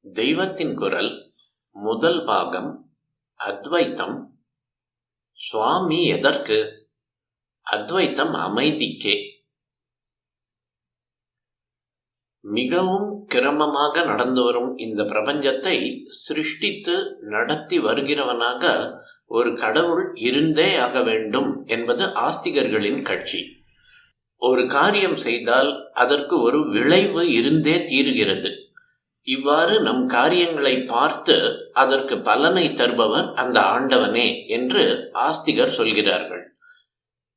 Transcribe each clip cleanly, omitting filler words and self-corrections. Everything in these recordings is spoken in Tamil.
தெய்வத்தின் குரல் முதல் பாகம். அத்வைத்தம். சுவாமி எதற்கு? அத்வைத்தம் அமைதிக்கே. மிகவும் கிரமமாக நடந்து வரும் இந்த பிரபஞ்சத்தை சிருஷ்டித்து நடத்தி வருகிறவனாக ஒரு கடவுள் இருந்தே ஆக வேண்டும் என்பது ஆஸ்திகர்களின் கட்சி. ஒரு காரியம் செய்தால் அதற்கு ஒரு விளைவு இருந்தே தீருகிறது. இவ்வாறு நம் காரியங்களை பார்த்து அதற்கு பலனை தருபவர் அந்த ஆண்டவனே என்று ஆஸ்திகர் சொல்கிறார்கள்.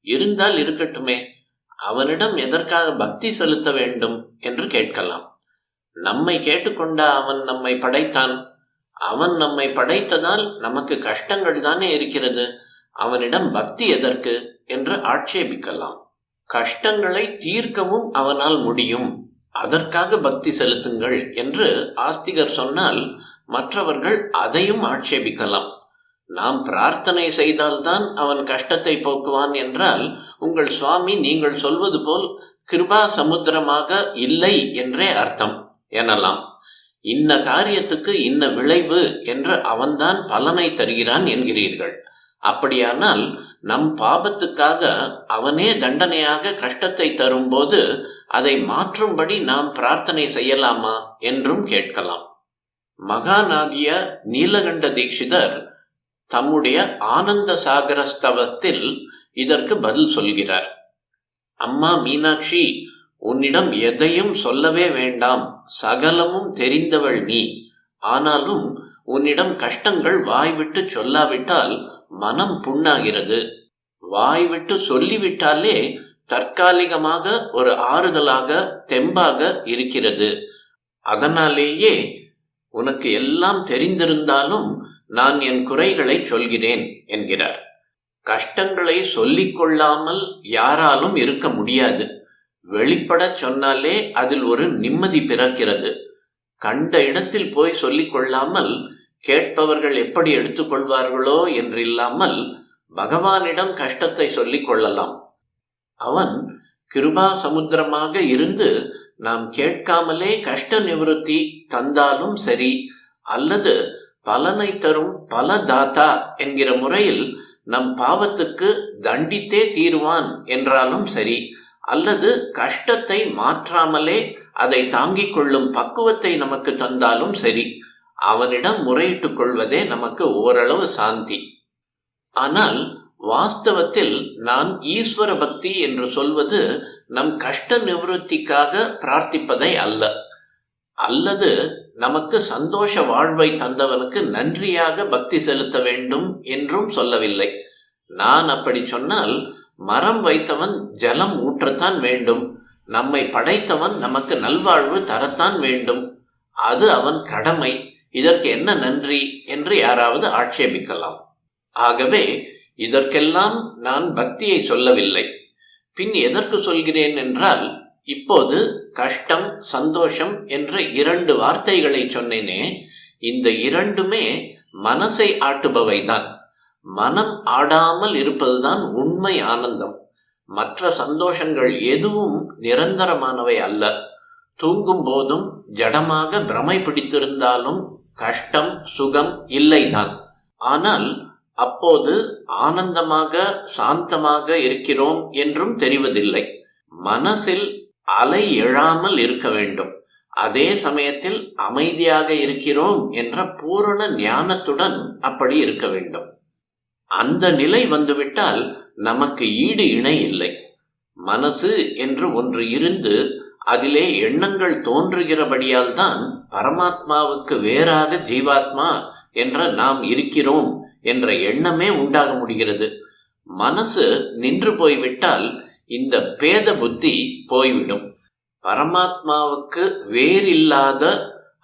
இருந்தால் இருக்கட்டுமே, அவனிடம் எதற்காக பக்தி செலுத்த வேண்டும் என்று கேட்கலாம். நம்மை கேட்டுக்கொண்ட அவன் நம்மை படைத்தான். அவன் நம்மை படைத்ததால் நமக்கு கஷ்டங்கள் தானே இருக்கிறது. அவனிடம் பக்தி எதற்கு என்று ஆட்சேபிக்கலாம். கஷ்டங்களை தீர்க்கவும் அவனால் முடியும், அதற்காக பக்தி செலுத்துங்கள் என்று ஆஸ்திகர் சொன்னால் மற்றவர்கள் அதையும் ஆட்சேபிக்கலாம். நாம் பிரார்த்தனை செய்தால்தான் அவன் கஷ்டத்தை போக்குவான் என்றால் உங்கள் சுவாமி நீங்கள் சொல்வது போல் கிருபா சமுத்திரமாக இல்லை என்றே அர்த்தம் எனலாம். இன்ன காரியத்துக்கு இன்ன விளைவு என்று அவன்தான் பலனை தருகிறான் என்கிறீர்கள். அப்படியானால் நம் பாபத்துக்காக அவனே தண்டனையாக கஷ்டத்தை தரும்போது அதை மாற்றும்படி நாம் பிரார்த்தனை செய்யலாமா என்றும் கேட்கலாம். மகானாகிய நீலகண்ட தீட்சிதர் தம்முடைய ஆனந்த சாகர ஸ்தவத்தில் இதற்கு பதில் சொல்கிறார். அம்மா மீனாட்சி, உன்னிடம் எதையும் சொல்லவே வேண்டாம், சகலமும் தெரிந்தவள் நீ. ஆனாலும் உன்னிடம் கஷ்டங்கள் வாய்விட்டு சொல்லாவிட்டால் மனம் புண்ணாகிறது. வாய்விட்டு சொல்லிவிட்டாலே தற்காலிகமாக ஒரு ஆறுதலாக தெம்பாக இருக்கிறது. அதனாலேயே உனக்கு எல்லாம் தெரிந்திருந்தாலும் நான் என் குறைகளை சொல்கிறேன் என்கிறார். கஷ்டங்களை சொல்லிக் கொள்ளாமல் யாராலும் இருக்க முடியாது. வெளிப்பட சொன்னாலே அதில் ஒரு நிம்மதி பிறக்கிறது. கண்ட இடத்தில் போய் சொல்லிக் கொள்ளாமல் கேட்பவர்கள் எப்படி எடுத்துக்கொள்வார்களோ என்றில்லாமல் பகவானிடம் கஷ்டத்தை சொல்லிக் கொள்ளலாம். அவன் கிருபா சமுத்திரமாக இருந்து நாம் கேட்காமலே கஷ்ட நிவர்த்தி தந்தாலும் சரி, அல்லது பலனை தரும் பலதாத்தா என்கிற முறையில் நம் பாவத்துக்கு தண்டித்தே தீர்வான் என்றாலும் சரி, அல்லது கஷ்டத்தை மாற்றாமலே அதை தாங்கிக் கொள்ளும் பக்குவத்தை நமக்கு தந்தாலும் சரி, அவனிடம் முறையிட்டுக் கொள்வதே நமக்கு ஓரளவு சாந்தி. ஆனால் வாஸ்தவத்தில் நான் ஈஸ்வர பக்தி என்று சொல்வது நம் கஷ்ட நிவர்த்திக்காக பிரார்த்திப்பதை அல்ல, அல்லது நமக்கு சந்தோஷ வாழ்வை தந்தவனுக்கு நன்றியாக பக்தி செலுத்த வேண்டும் என்றும் சொல்லவில்லை. நான் அப்படி சொன்னால் மரம் வைத்தவன் ஜலம் ஊற்றத்தான் வேண்டும், நம்மை படைத்தவன் நமக்கு நல்வாழ்வு தரத்தான் வேண்டும், அது அவன் கடமை, இதற்கு என்ன நன்றி என்று யாராவது ஆட்சேபிக்கலாம். ஆகவே இதற்கெல்லாம் நான் பக்தியை சொல்லவில்லை. பின் எதற்கு சொல்கிறேன் என்றால், இப்போது கஷ்டம் சந்தோஷம் என்ற 2 வார்த்தைகளை சொன்னேனே, இந்த இரண்டுமே மனசை ஆட்டுபவைதான். மனம் ஆடாமல் இருப்பதுதான் உண்மை ஆனந்தம். மற்ற சந்தோஷங்கள் எதுவும் நிரந்தரமானவை அல்ல. தூங்கும் போதும் ஜடமாக பிரமை பிடித்திருந்தாலும் கஷ்டம் சுகம் இல்லைதான். ஆனால் அப்போது ஆனந்தமாக சாந்தமாக இருக்கிறோம் என்றும் தெரிவதில்லை. மனசில் அலை எழாமல் இருக்க வேண்டும். அதே சமயத்தில் அமைதியாக இருக்கிறோம் என்ற பூரண ஞானத்துடன் அப்படி இருக்க வேண்டும். அந்த நிலை வந்துவிட்டால் நமக்கு ஈடு இணை இல்லை. மனசு என்று ஒன்று இருந்து அதிலே எண்ணங்கள் தோன்றுகிறபடியால் தான் பரமாத்மாவுக்கு வேறாக ஜீவாத்மா என்ற நாம் இருக்கிறோம் என்ற எண்ணமே உண்டாக முடிகிறது. மனசு நின்று போய்விட்டால் இந்த பேத புத்தி போய்விடும். பரமாத்மாவுக்கு வேறில்லாத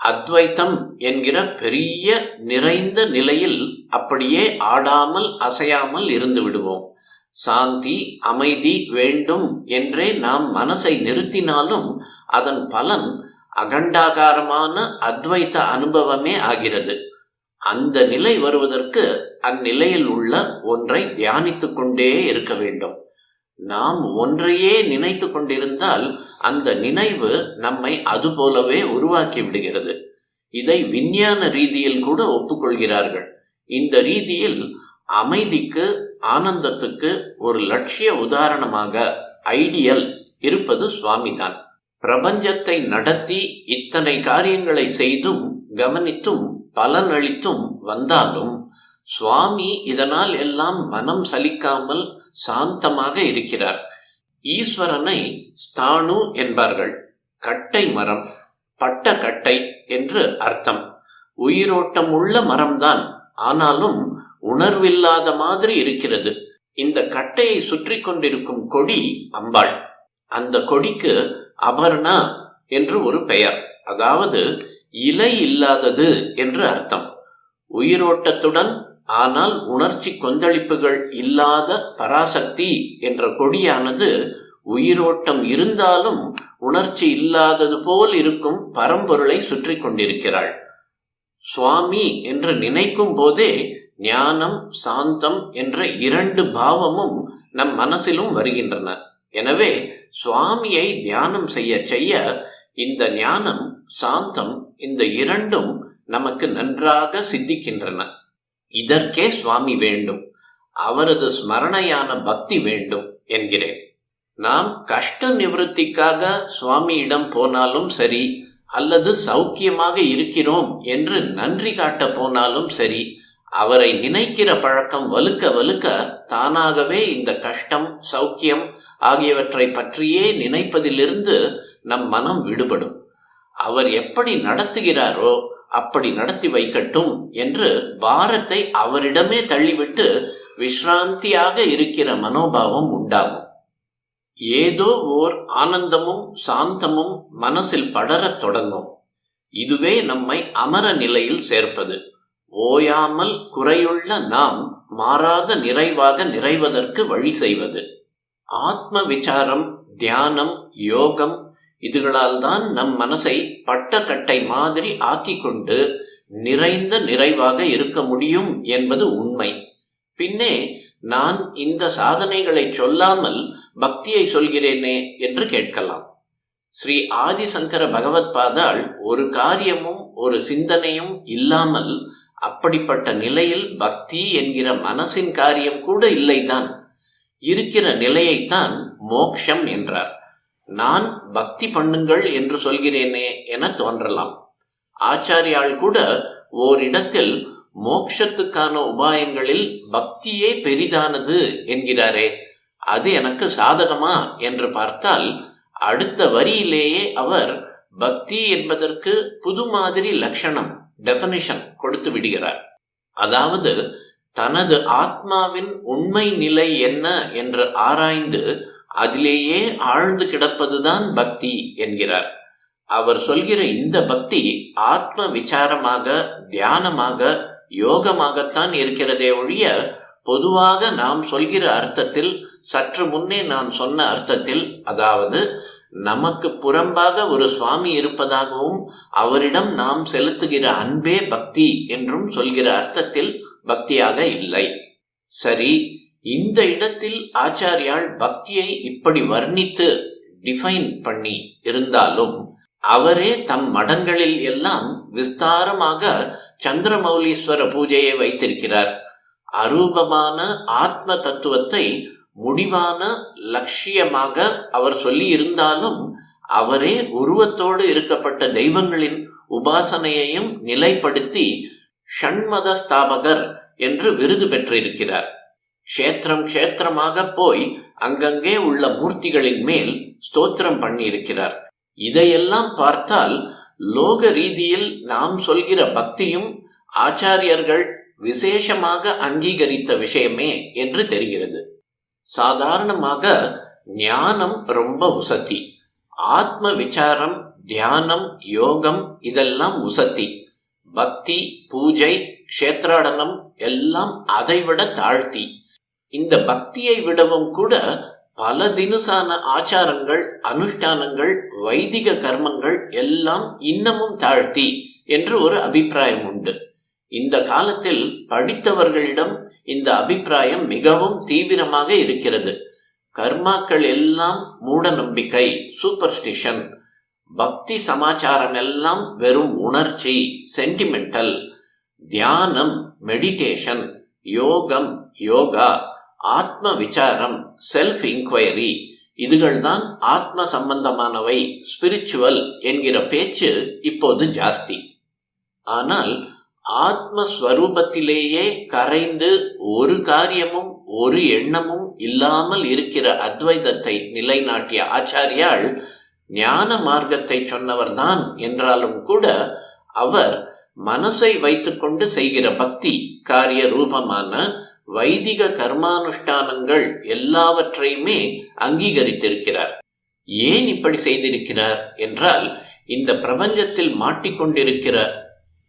அத்வைத்தம் என்கிற பெரிய நிறைந்த நிலையில் அப்படியே ஆடாமல் அசையாமல் இருந்து விடுவோம். சாந்தி அமைதி வேண்டும் என்றே நாம் மனசை நிறுத்தினாலும் அதன் பலன் அகண்டாகாரமான அத்வைத்த அனுபவமே ஆகிறது. அந்த நிலை வருவதற்கு அந்நிலையில் உள்ள ஒன்றை தியானித்து கொண்டே இருக்க வேண்டும். நாம் ஒன்றையே நினைத்து கொண்டிருந்தால் அந்த நினைவு நம்மை அதுபோலவே உருவாக்கி விடுகிறது. இதை விஞ்ஞான ரீதியில் கூட ஒப்புக்கொள்கிறார்கள். இந்த ரீதியில் அமைதிக்கு, ஆனந்தத்துக்கு ஒரு லட்சிய உதாரணமாக ஐடியல் இருப்பது சுவாமிதான். பிரபஞ்சத்தை நடத்தி இத்தனை காரியங்களை செய்தும் கவனித்தும் பலனளித்தும் வந்தாலும் சுவாமி இதனால் எல்லாம் மனம் சலிக்காமல் சாந்தமாக இருக்கிறார். ஈஸ்வரனை ஸ்தாணு என்பார்கள். கட்டை மரம், பட்ட கட்டை என்று அர்த்தம். உயிரோட்டம் உள்ள மரம்தான், ஆனாலும் உணர்வில்லாத மாதிரி இருக்கிறது. இந்த கட்டையை சுற்றி கொண்டிருக்கும் கொடி அம்பாள். அந்த கொடிக்கு அபர்ணா என்று ஒரு பெயர், அதாவது இலை இல்லாதது என்று அர்த்தம். உயிரோட்டத்துடன் ஆனால் உணர்ச்சி கொந்தளிப்புகள் இல்லாத பராசக்தி என்ற கொடியானது உயிரோட்டம் இருந்தாலும் உணர்ச்சி இல்லாதது போல் இருக்கும் பரம்பொருளை சுற்றி கொண்டிருக்கிறாள். சுவாமி என்று நினைக்கும் போதே ஞானம், சாந்தம் என்ற இரண்டு பாவமும் நம் மனசிலும் வருகின்றன. எனவே சுவாமியை தியானம் செய்ய செய்ய இந்த ஞானம், சாந்தம் இந்த இரண்டும் நமக்கு நன்றாக சித்திக்கின்றன. இதற்கே சுவாமி வேண்டும், அவரது ஸ்மரணையான பக்தி வேண்டும் என்கிறேன். நாம் கஷ்ட நிவர்த்திக்காக சுவாமியிடம் போனாலும் சரி, அல்லது சௌக்கியமாக இருக்கிறோம் என்று நன்றி காட்ட போனாலும் சரி, அவரை நினைக்கிற பழக்கம் வலுக்க வலுக்க தானாகவே இந்த கஷ்டம், சௌக்கியம் ஆகியவற்றை பற்றியே நினைப்பதிலிருந்து நம் மனம் விடுபடும். அவர் எப்படி நடத்துகிறாரோ அப்படி நடத்தி வைக்கட்டும் என்று பாரத்தை அவரிடமே தள்ளிவிட்டு விஸ்ராந்தியாக இருக்கிற மனோபாவம் உண்டாகும். ஏதோ ஓர் ஆனந்தமும் சாந்தமும் மனசில் படரத் தொடங்கும். இதுவே நம்மை அமர நிலையில் சேர்ப்பது. ஓயாமல் குறையுள்ள நாம் மாறாத நிறைவாக நிறைவதற்கு வழி செய்வது. ஆத்ம விசாரம், தியானம், யோகம் இதுகளால் தான் நம் மனசை பட்டக்கட்டை மாதிரி ஆக்கி கொண்டு நிறைந்த நிறைவாக இருக்க முடியும் என்பது உண்மை. பின்னே நான் இந்த சாதனைகளை சொல்லாமல் பக்தியை சொல்கிறேனே என்று கேட்கலாம். ஸ்ரீ ஆதிசங்கர பகவத் பாதாள் ஒரு காரியமும் ஒரு சிந்தனையும் இல்லாமல் அப்படிப்பட்ட நிலையில் பக்தி என்கிற மனசின் காரியம் கூட இல்லைதான். இருக்கிற நிலையைத்தான் மோக்ஷம் என்றார். நான் பக்தி பண்ணுங்கள் என்று சொல்கிறேனே என தோன்றலாம். ஆச்சாரியால் கூட ஓரிடத்தில் மோக்ஷத்துக்கான உபாயங்களில் பக்தியே பெரிதானது என்கிறாரே, அது எனக்கு சாதகமா என்று பார்த்தால் அடுத்த வரியிலேயே அவர் பக்தி என்பதற்கு புது மாதிரி லட்சணம், டெஃபினிஷன் கொடுத்து விடுகிறார். அதாவது தனது ஆத்மாவின் உண்மை நிலை என்ன என்று ஆராய்ந்து அதிலேயே ஆழ்ந்து கிடப்பதுதான் பக்தி என்கிறார். அவர் சொல்கிற இந்த பக்தி ஆத்ம விசாரமாக, தியானமாக, யோகமாகத்தான் இருக்கிறதே ஒழிய பொதுவாக நாம் சொல்கிற அர்த்தத்தில், சற்று முன்னே நான் சொன்ன அர்த்தத்தில், அதாவது நமக்கு புறம்பாக ஒரு சுவாமி இருப்பதாகவும் அவரிடம் நாம் செலுத்துகிற அன்பே பக்தி என்றும் சொல்கிற அர்த்தத்தில் பக்தியாக இல்லை. சரி, இந்த இடத்தில் ஆச்சாரியால் பக்தியை இப்படி வர்ணித்து டிஃபைன் பண்ணி இருந்தாலும் அவரே தம் மடங்களில் எல்லாம் விஸ்தாரமாக சந்திரமௌலீஸ்வர பூஜையை வைத்திருக்கிறார். அரூபமான ஆத்ம தத்துவத்தை முடிவான லட்சியமாக அவர் சொல்லி இருந்தாலும் அவரே உருவத்தோடு இருக்கப்பட்ட தெய்வங்களின் உபாசனையையும் நிலைப்படுத்தி ஷண்மத ஸ்தாபகர் என்று விருது பெற்றிருக்கிறார். க்ஷேத்திரம் க்ஷேத்திரமாக போய் அங்கங்கே உள்ள மூர்த்திகளின் மேல் ஸ்தோத்திரம் பண்ணியிருக்கிறார். இதையெல்லாம் பார்த்தால் லோக ரீதியில் நாம் சொல்கிற பக்தியும் ஆச்சாரியர்கள் விசேஷமாக அங்கீகரித்த விஷயமே என்று தெரிகிறது. சாதாரணமாக ஞானம் ரொம்ப உசத்தி, ஆத்ம விசாரம், தியானம், யோகம் இதெல்லாம் உசத்தி. பக்தி, பூஜை, க்ஷேத்ராடனம் எல்லாம் அதைவிட தாழ்த்தி. இந்த பக்தியை விடவும் கூட பல தினுசான ஆச்சாரங்கள், அனுஷ்டானங்கள், வைதிக கர்மங்கள் எல்லாம் இன்னமும் தாழ்த்தி என்று ஒரு அபிப்பிராயம் உண்டு. இந்த காலத்தில் படித்தவர்களிடம் இந்த அபிப்பிராயம் மிகவும் தீவிரமாக இருக்கிறது. கர்மாக்கள் எல்லாம் மூட நம்பிக்கை, சூப்பர்ஸ்டிஷன். பக்தி சமாச்சாரம் எல்லாம் வெறும் உணர்ச்சி, சென்டிமெண்டல். தியானம், மெடிடேஷன், யோகம், யோகா, ஆத்ம விசாரம், செல்ஃப் இன்குவைரி, இதுகள்தான் ஆத்ம சம்பந்தமானவை, ஸ்பிரிச்சுவல் என்கிற பேச்சு இப்போது ஜாஸ்தி. ஆனால் ஆத்மஸ்வரூபத்திலேயே கரைந்து ஒரு காரியமும் ஒரு எண்ணமும் இல்லாமல் இருக்கிற அத்வைதத்தை நிலைநாட்டிய ஆச்சாரியால் ஞான மார்க்கத்தை சொன்னவர்தான் என்றாலும் கூட அவர் மனசை வைத்துக்கொண்டு செய்கிற பக்தி காரிய ரூபமான வைதிக கர்மானுஷ்டானங்கள் எல்லாவற்றையுமே அங்கீகரித்திருக்கிறார். ஏன் இப்படி செய்திருக்கிறார் என்றால், இந்த பிரபஞ்சத்தில் மாட்டிக்கொண்டிருக்கிற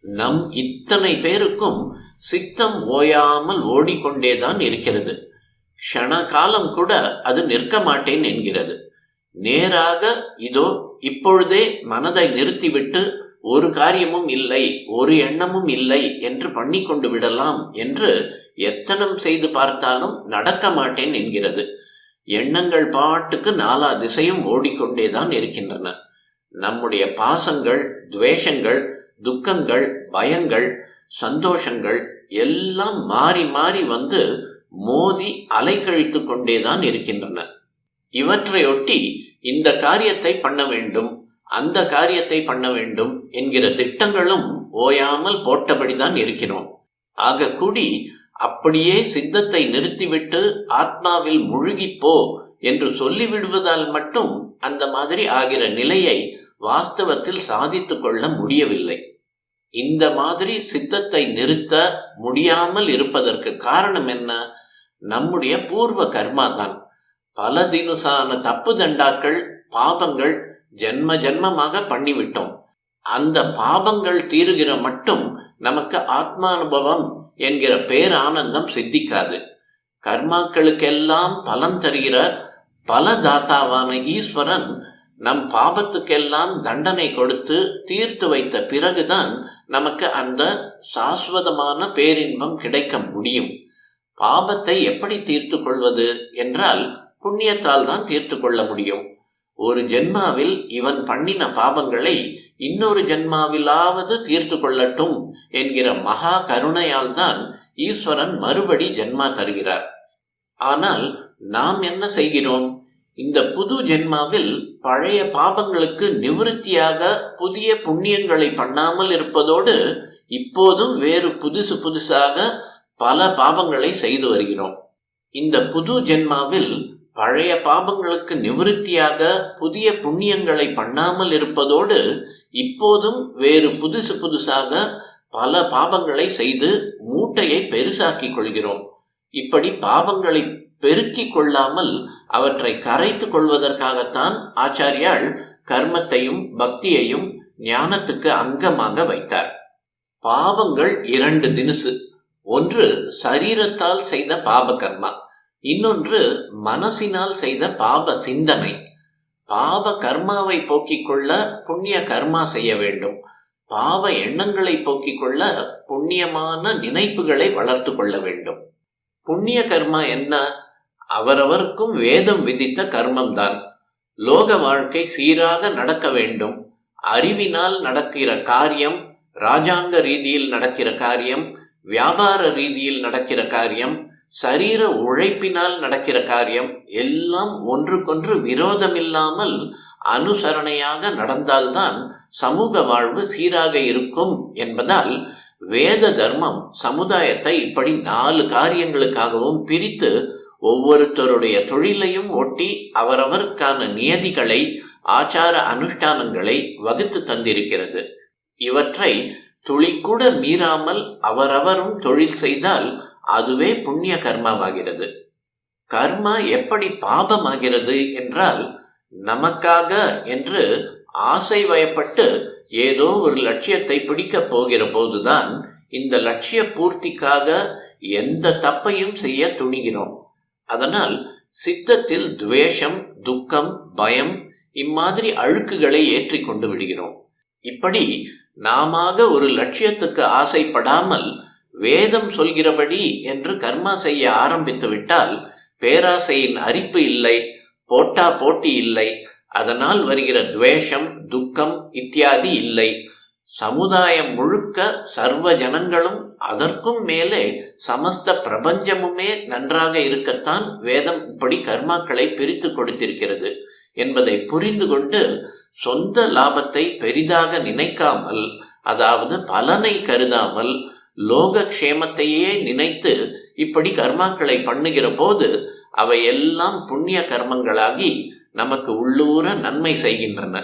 நம் இத்தனை பேருக்கும் சித்தம் ஓயாமல் ஓடிக்கொண்டேதான் இருக்கிறது. க்ஷண காலம் கூட அது நிற்க மாட்டேன் என்கிறது. நேராக இதோ இப்பொழுதே மனதை நிறுத்திவிட்டு ஒரு காரியமும் இல்லை, ஒரு எண்ணமும் இல்லை என்று பண்ணி கொண்டு விடலாம் என்று எத்தனம் செய்து பார்த்தாலும் நடக்க மாட்டேன் என்கிறது. எண்ணங்கள் பாட்டுக்கு நாலா திசையும் ஓடிக்கொண்டேதான் இருக்கின்றன. நம்முடைய பாசங்கள், துவேஷங்கள், துக்கங்கள், பயங்கள், சந்தோஷங்கள் எல்லாம் மாறி மாறி வந்து மோதி அலைக்கழித்து கொண்டேதான் இருக்கின்றன. இவற்றையொட்டி இந்த காரியத்தை பண்ண வேண்டும், அந்த காரியத்தை பண்ண வேண்டும் என்கிற திட்டங்களும் ஓயாமல் போட்டபடிதான் இருக்கிறோம். ஆக கூடி அப்படியே சித்தத்தை நிறுத்திவிட்டு ஆத்மாவில் முழுகிப்போ என்று சொல்லிவிடுவதால் மட்டும் அந்த மாதிரி ஆகிற நிலையை வாஸ்தவத்தில் சாதித்து கொள்ள முடியவில்லை. இந்த மாதிரி சித்தத்தை நிறுத்த முடியாமல் இருப்பதற்கு காரணம் என்ன? நம்முடைய பூர்வ கர்மா தான். பல தினுசான தப்பு தண்டாக்கள், பாபங்கள் ஜென்ம ஜென்மமாக பண்ணிவிட்டோம். அந்த பாபங்கள் தீருகிற மட்டும் நமக்கு ஆத்மானுபவம் என்கிற பேரானந்தம் சித்திக்காது. கர்மாக்களுக்கெல்லாம் பலன் தருகிற பல தாத்தாவான ஈஸ்வரன் நம் பாபத்துக்கெல்லாம் தண்டனை கொடுத்து தீர்த்து வைத்த பிறகுதான் நமக்கு அந்த சாஸ்வதமான பேரின்பம் கிடைக்க முடியும். பாபத்தை எப்படி தீர்த்து கொள்வது என்றால் புண்ணியத்தால் தான் தீர்த்து கொள்ள முடியும். ஒரு ஜென்மாவில் இவன் பண்ணின பாபங்களை இன்னொரு ஜென்மாவிலாவது தீர்த்து கொள்ளட்டும் என்கிற மகா கருணையால் தான் ஈஸ்வரன் மறுபடி ஜென்மா தருகிறார். ஆனால் நாம் என்ன செய்கிறோம்? இந்த புது ஜென்மாவில் பழைய பாபங்களுக்கு நிவிருத்தியாக புதிய புண்ணியங்களை பண்ணாமல் இருப்பதோடு இப்போதும் வேறு புதுசு புதுசாக பல பாபங்களை செய்து வருகிறோம். இந்த புது ஜென்மாவில் பழைய பாபங்களுக்கு நிவிருத்தியாக புதிய புண்ணியங்களை பண்ணாமல் இருப்பதோடு இப்போதும் வேறு புதுசு புதுசாக பல பாபங்களை செய்து மூட்டையை பெருசாக்கி கொள்கிறோம். இப்படி பாவங்களை பெருக்கிக் கொள்ளாமல் அவற்றை கரைத்து கொள்வதற்காகத்தான் ஆச்சாரியால் கர்மத்தையும் பக்தியையும் ஞானத்துக்கு அங்கமாக வைத்தார். பாவங்கள் இரண்டு தினுசு. ஒன்று சரீரத்தால் செய்த பாப கர்மா, இன்னொன்று மனசினால் செய்த பாப சிந்தனை. பாப கர்மாவை போக்கிக் கொள்ள புண்ணிய கர்மா செய்ய வேண்டும். பாவ எண்ணங்களை போக்கிக் கொள்ள புண்ணியமான நினைப்புகளை வளர்த்து கொள்ள வேண்டும். புண்ணிய கர்மா என்ன? அவரவருக்கும் வேதம் விதித்த கர்மம்தான். லோக வாழ்க்கை சீராக நடக்க வேண்டும். அறிவினால் நடக்கிற காரியம், ராஜாங்க ரீதியில் நடக்கிற காரியம், வியாபார ரீதியில் நடக்கிற காரியம், சரீர உழைப்பினால் நடக்கிற காரியம் எல்லாம் ஒன்றுக்கொன்று விரோதமில்லாமல் அனுசரணையாக நடந்தால்தான் சமூக வாழ்வு சீராக இருக்கும் என்பதால் வேத தர்மம் சமுதாயத்தை இப்படி 4 காரியங்களுக்காகவும் பிரித்து ஒவ்வொருத்தருடைய தொழிலையும் ஒட்டி அவரவருக்கான நியதிகளை, ஆச்சார அனுஷ்டானங்களை வகுத்து தந்திருக்கிறது. இவற்றை துளிக்கூட மீறாமல் அவரவரும் தொழில் செய்தால் அதுவே புண்ணிய கர்மாவாகிறது. கர்மா எப்படி பாபமாகிறது என்றால், நமக்காக என்று ஆசை வயப்பட்டு ஏதோ ஒரு லட்சியத்தை பிடிக்கப் போகிற போதுதான் இந்த லட்சிய பூர்த்திக்காக எந்த தப்பையும் செய்ய துணிகிறோம். அதனால் சித்தத்தில் துவேஷம், துக்கம், பயம் இம்மாதிரி அழுக்குகளை ஏற்றி கொண்டு விடுகிறோம். இப்படி நாம ஒரு லட்சியத்துக்கு ஆசைப்படாமல் வேதம் சொல்கிறபடி என்று கர்மா செய்ய ஆரம்பித்து விட்டால் பேராசையின் அரிப்பு இல்லை, போட்டா போட்டி இல்லை, அதனால் வருகிற துவேஷம், துக்கம் இத்தியாதி இல்லை. சமுதாயம் முழுக்க சர்வ ஜனங்களும், அதற்கும் மேலே சமஸ்த பிரபஞ்சமுமே நன்றாக இருக்கத்தான் வேதம் இப்படி கர்மாக்களை பிரித்து கொடுத்திருக்கிறது என்பதை புரிந்து கொண்டு சொந்த லாபத்தை பெரிதாக நினைக்காமல், அதாவது பலனை கருதாமல் லோகக்ஷேமத்தையே நினைத்து இப்படி கர்மாக்களை பண்ணுகிற போது அவையெல்லாம் புண்ணிய கர்மங்களாகி நமக்கு உள்ளூர நன்மை செய்கின்றன.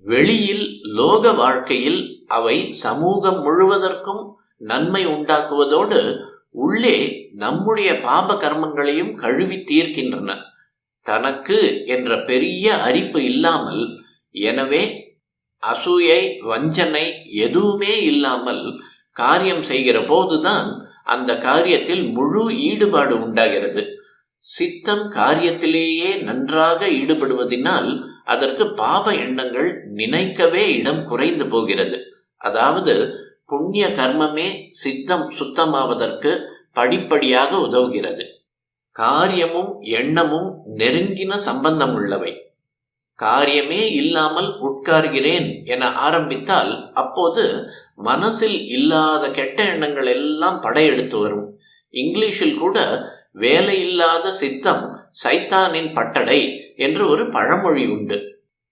வெளியில் லோக வாழ்க்கையில் அவை சமூகம் முழுவதற்கும் நன்மை உண்டாக்குவதோடு உள்ளே நம்முடைய பாப கர்மங்களையும் கழுவி தீர்க்கின்றன. தனக்கு என்ற பெரிய அரிப்பு இல்லாமல், எனவே அசூயை, வஞ்சனை எதுவுமே இல்லாமல் காரியம் செய்கிற போதுதான் அந்த காரியத்தில் முழு ஈடுபாடு உண்டாகிறது. சித்தம் காரியத்திலேயே நன்றாக ஈடுபடுவதினால் அதற்கு பாப எண்ணங்கள் நினைக்கவே இடம் குறைந்து போகிறது. அதாவது புண்ணிய கர்மமே சித்தம் சுத்தமாவதற்கு படிப்படியாக உதவுகிறது. காரியமும் எண்ணமும் நெருங்கின சம்பந்தம் உள்ளவை. காரியமே இல்லாமல் உட்கார்கிறேன் என ஆரம்பித்தால் அப்போது மனசில் இல்லாத கெட்ட எண்ணங்கள் எல்லாம் படையெடுத்து வரும். இங்கிலீஷில் கூட வேலையில்லாத சித்தம் சைத்தானின் பட்டடை என்று ஒரு பழமொழி உண்டு.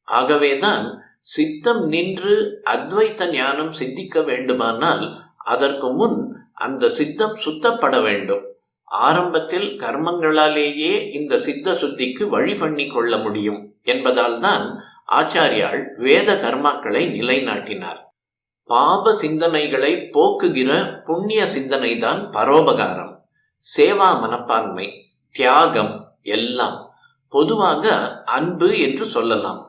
ஆகவேதான் சித்தம் நின்று அத்வைத்த ஞானம் சித்திக்க வேண்டுமானால் அதற்கு முன் அந்த சித்தம் சுத்தப்பட வேண்டும். ஆரம்பத்தில் கர்மங்களாலேயே இந்த சித்த சுத்திக்கு வழி பண்ணி கொள்ள முடியும் என்பதால் தான் ஆச்சாரியால் வேத கர்மாக்களை நிலைநாட்டினார். பாப சிந்தனைகளை போக்குகிற புண்ணிய சிந்தனை தான் பரோபகாரம், சேவா மனப்பான்மை, தியாகம் எல்லாம். பொதுவாக அன்பு என்று சொல்லலாம்.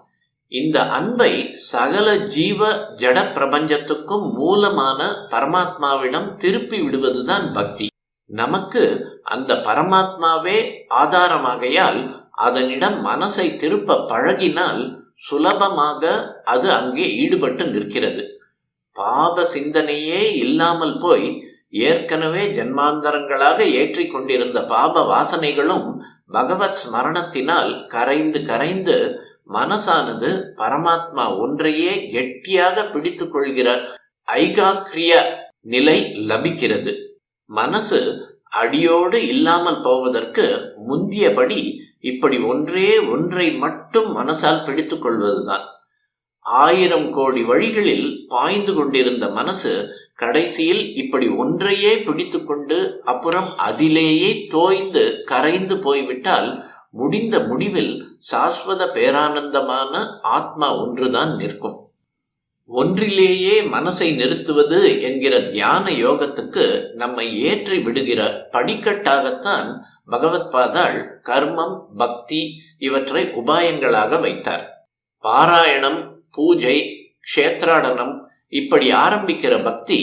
இந்த அன்பை சகல ஜீவ ஜட பிரபஞ்சத்துக்கும் மூலமான பரமாத்மாவிடம் திருப்பி விடுவதுதான் பக்தி. நமக்கு அந்த பரமாத்மாவே ஆதாரமாகையால் அதனிடம் மனசை திருப்ப பழகினால் சுலபமாக அது அங்கே ஈடுபட்டு நிற்கிறது. பாப சிந்தனையே இல்லாமல் போய் ஏற்கனவே ஜன்மாந்தரங்களாக ஏற்றி கொண்டிருந்த பாப வாசனைகளும் பகவத் ஸ்மரணத்தினால் கரைந்து கரைந்து மனசானது பரமாத்மா ஒன்றையே கெட்டியாக பிடித்து கொள்கிற ஐகாக்கிரிய நிலை லபிக்கிறது. மனசு அடியோடு இல்லாமல் போவதற்கு முந்தியபடி இப்படி ஒன்றை மட்டும் மனசால் பிடித்து கொள்வதுதான். 1000 கோடி வழிகளில் பாய்ந்து கொண்டிருந்த மனசு கடைசியில் இப்படி ஒன்றையே பிடித்து கொண்டு அப்புறம் அதிலேயே தோய்ந்து கரைந்து போய்விட்டால் முடிந்த முடிவில் சாஸ்வத பேரானந்தமான ஆத்மா ஒன்றுதான் நிற்கும். ஒன்றிலேயே மனசை நிறுத்துவது என்கிற தியான யோகத்துக்கு நம்மை ஏற்றி விடுகிற படிக்கட்டாகத்தான் பகவத்பாதாள் கர்மம், பக்தி இவற்றை உபாயங்களாக வைத்தார். பாராயணம், பூஜை, க்ஷேத்ராடனம் இப்படி ஆரம்பிக்கிற பக்தி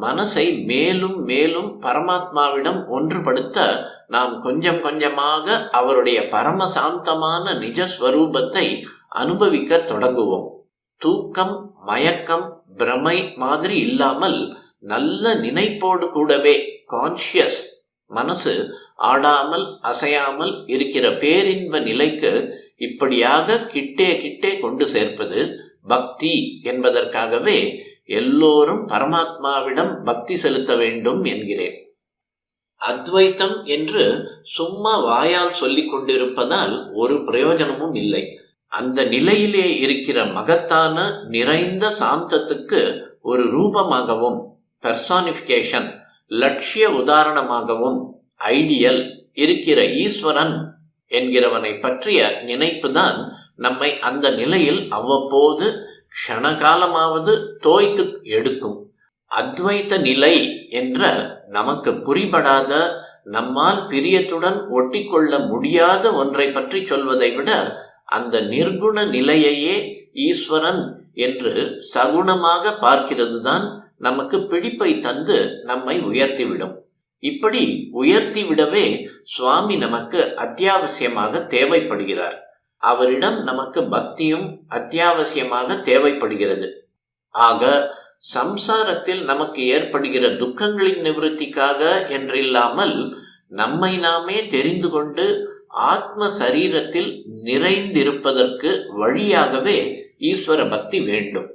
மனசை மேலும் மேலும் பரமாத்மாவிடம் ஒன்றுபடுத்த நாம் கொஞ்சம் கொஞ்சமாக அவருடைய பரமசாந்தமான நிஜஸ்வரூபத்தை அனுபவிக்க தொடங்குவோம். தூக்கம், மயக்கம், பிரமை மாதிரி இல்லாமல் நல்ல நினைப்போடு கூடவே கான்ஷியஸ் மனசு ஆடாமல் அசையாமல் இருக்கிற பேரின்ப நிலைக்கு இப்படியாக கிட்டே கிட்டே கொண்டு சேர்ப்பது பக்தி என்பதற்காகவே எல்லோரும் பரமாத்மாவிடம் பக்தி செலுத்த வேண்டும் என்கிறேன். அத்வைத்தம் என்று சும்மா வாயால் சொல்லிக் கொண்டிருப்பதால் ஒரு பிரயோஜனமும் இல்லை. அந்த நிலையிலே இருக்கிற மகத்தான நிறைந்த சாந்தத்துக்கு ஒரு ரூபமாகவும், பெர்சானிஃபிகேஷன், லட்சிய உதாரணமாகவும், ஐடியல் இருக்கிற ஈஸ்வரன் என்கிறவனை பற்றிய நினைப்புதான் நம்மை அந்த நிலையில் அவ்வப்போது க்ஷணகாலமாவது தோய்த்து எடுக்கும். அத்வைத்த நிலை என்ற நமக்கு புரிபடாத, நம்மால் பிரியத்துடன் ஒட்டிக்கொள்ள முடியாத ஒன்றை பற்றி சொல்வதை விட அந்த நிர்குண நிலையையே ஈஸ்வரன் என்று சகுணமாக பார்க்கிறது தான் நமக்கு பிடிப்பை தந்து நம்மை உயர்த்திவிடும். இப்படி உயர்த்திவிடவே சுவாமி நமக்கு அத்தியாவசியமாக தேவைப்படுகிறார். அவரிடம் நமக்கு பக்தியும் அத்தியாவசியமாக தேவைப்படுகிறது. ஆக சம்சாரத்தில் நமக்கு ஏற்படுகிற துக்கங்களின் நிவர்த்திக்காக என்றில்லாமல் நம்மை நாமே தெரிந்து கொண்டு ஆத்ம சரீரத்தில் நிறைந்திருப்பதற்கு வழியாகவே ஈஸ்வர பக்தி வேண்டும்.